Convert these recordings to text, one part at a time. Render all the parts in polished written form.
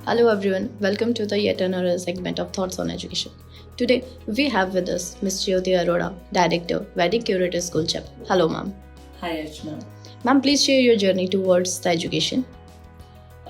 Hello everyone, welcome to the yet another segment of Thoughts on Education. Today we have with us Ms. Jyoti Arora, Director, Vedic Curator School Chap. Hello ma'am. Hi Archana. Ma'am, please share your journey towards the education.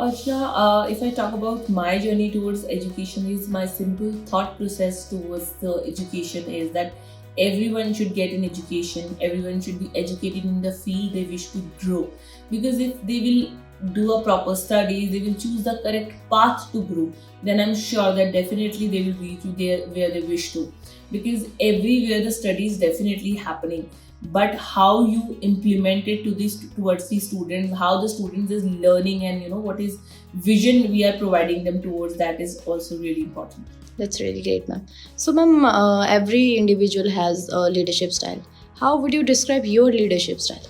Archana, if I talk about my journey towards education, is my simple thought process towards the education is that everyone should get an education, everyone should be educated in the field they wish to grow. Because if they will do a proper study, they will choose the correct path to grow, then I'm sure that definitely they will reach to where they wish to. Because everywhere the study is definitely happening, but how you implement it towards the students, how the students is learning, and what is vision we are providing them towards, that is also really important. That's really great, ma'am. So, ma'am, every individual has a leadership style. How would you describe your leadership style?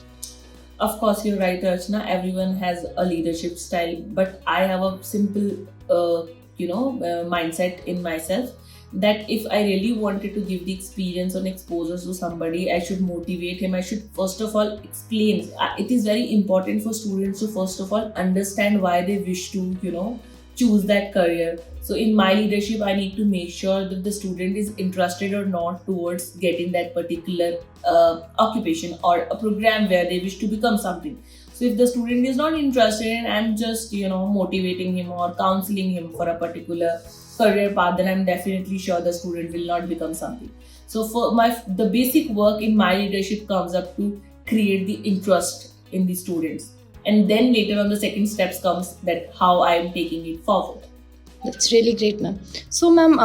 Of course, you're right, Archana. Everyone has a leadership style, but I have a simple, mindset in myself that if I really wanted to give the experience or exposure to somebody, I should motivate him. I should first of all explain. It is very important for students to first of all understand why they wish to, choose that career. So in my leadership, I need to make sure that the student is interested or not towards getting that particular occupation or a program where they wish to become something. So if the student is not interested and I'm just motivating him or counseling him for a particular career path, then I'm definitely sure the student will not become something. So for the basic work in my leadership comes up to create the interest in the students, and then later on the second steps comes that how I am taking it forward. That's really great, ma'am. So, ma'am,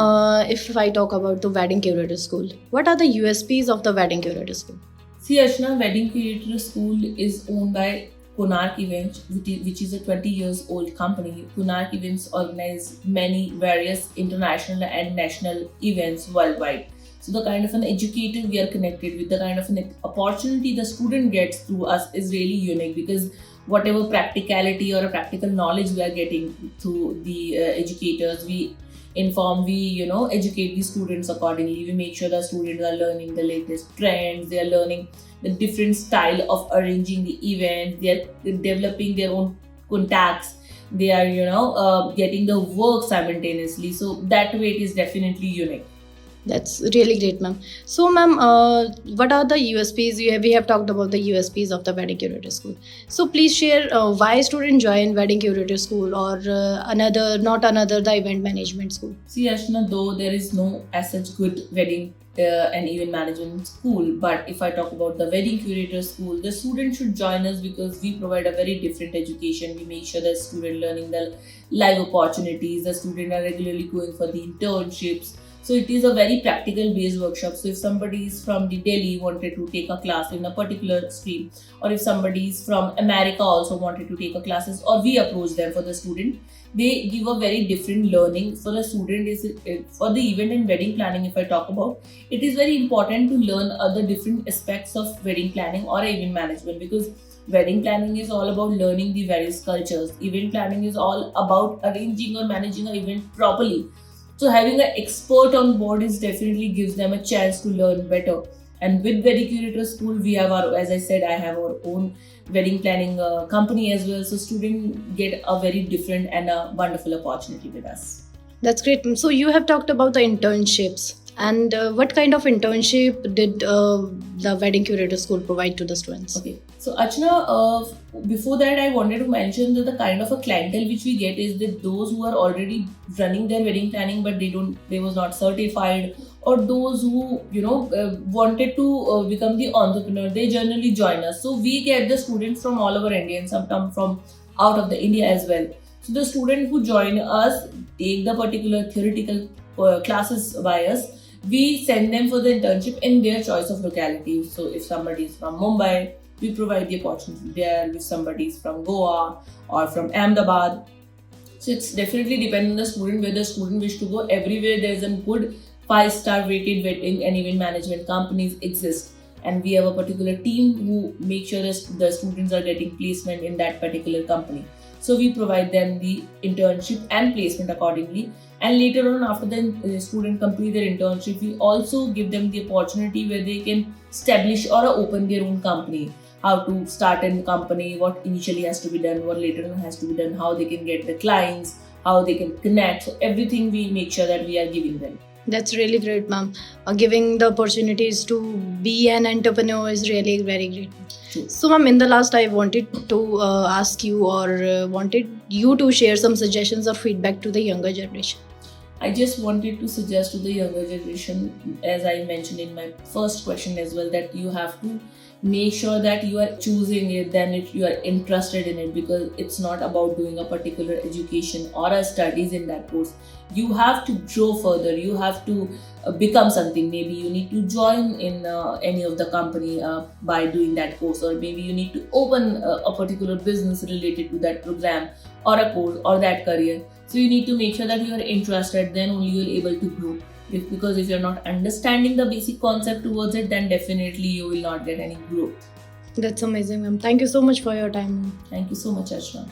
if I talk about the Wedding Curator School, what are the USPs of the Wedding Curator School? See, Archana, Wedding Creator School is owned by Konark Events, which is a 20 years old company. Konark Events organize many various international and national events worldwide. So the kind of an educator we are connected with, the kind of an opportunity the student gets through us is really unique, because whatever practicality or a practical knowledge we are getting through the educators, we inform, we educate the students accordingly. We make sure the students are learning the latest trends, they are learning the different style of arranging the event, they are developing their own contacts, they are getting the work simultaneously. So that way it is definitely unique. That's really great, ma'am. So, ma'am, what are the USPs? We have talked about the USPs of the Wedding Curator School. So, please share why student join Wedding Curator School or the event management school. See, Ashna, though there is no as such good wedding and event management school, but if I talk about the Wedding Curator School, the student should join us because we provide a very different education. We make sure the student learning the live opportunities, the student are regularly going for the internships. So it is a very practical based workshop. So if somebody is from the Delhi wanted to take a class in a particular stream, or if somebody is from America also wanted to take a classes, or we approach them for the student, they give a very different learning for the student. Is for the event and wedding planning, if I talk about, it is very important to learn other different aspects of wedding planning or event management, because wedding planning is all about learning the various cultures. Event planning is all about arranging or managing an event properly. So having an expert on board is definitely gives them a chance to learn better. And with Wedding Curator School, we have our, as I said, I have our own wedding planning company as well. So students get a very different and a wonderful opportunity with us. That's great. So, you have talked about the internships. And what kind of internship did the Wedding Curator School provide to the students? Okay, so Achna, before that, I wanted to mention that the kind of a clientele which we get is that those who are already running their wedding planning, but they was not certified, or those who wanted to become the entrepreneur. They generally join us. So we get the students from all over India and some come from out of the India as well. So the student who join us take the particular theoretical classes by us. We send them for the internship in their choice of locality. So if somebody is from Mumbai, we provide the opportunity there. If somebody is from Goa or from Ahmedabad, so it's definitely depend on the student where the student wish to go. Everywhere there is a good 5-star rated wedding and event management companies exist, and we have a particular team who make sure that the students are getting placement in that particular company. So we provide them the internship and placement accordingly. And later on, after the student complete their internship, we also give them the opportunity where they can establish or open their own company. How to start a company, what initially has to be done, what later on has to be done, how they can get the clients, how they can connect. So everything we make sure that we are giving them. That's really great, ma'am. Giving the opportunities to be an entrepreneur is really very great. True. So, ma'am, in the last, I wanted to ask you or wanted you to share some suggestions or feedback to the younger generation. I just wanted to suggest to the younger generation, as I mentioned in my first question as well, that you have to make sure that you are choosing it, then if you are interested in it, because it's not about doing a particular education or a studies in that course. You have to grow further. You have to become something. Maybe you need to join in any of the company by doing that course, or maybe you need to open a particular business related to that program or a course or that career. So you need to make sure that you are interested, then only you are able to grow. Because if you're not understanding the basic concept towards it, then definitely you will not get any growth. That's amazing, ma'am. Thank you so much for your time. Thank you so much, Archana.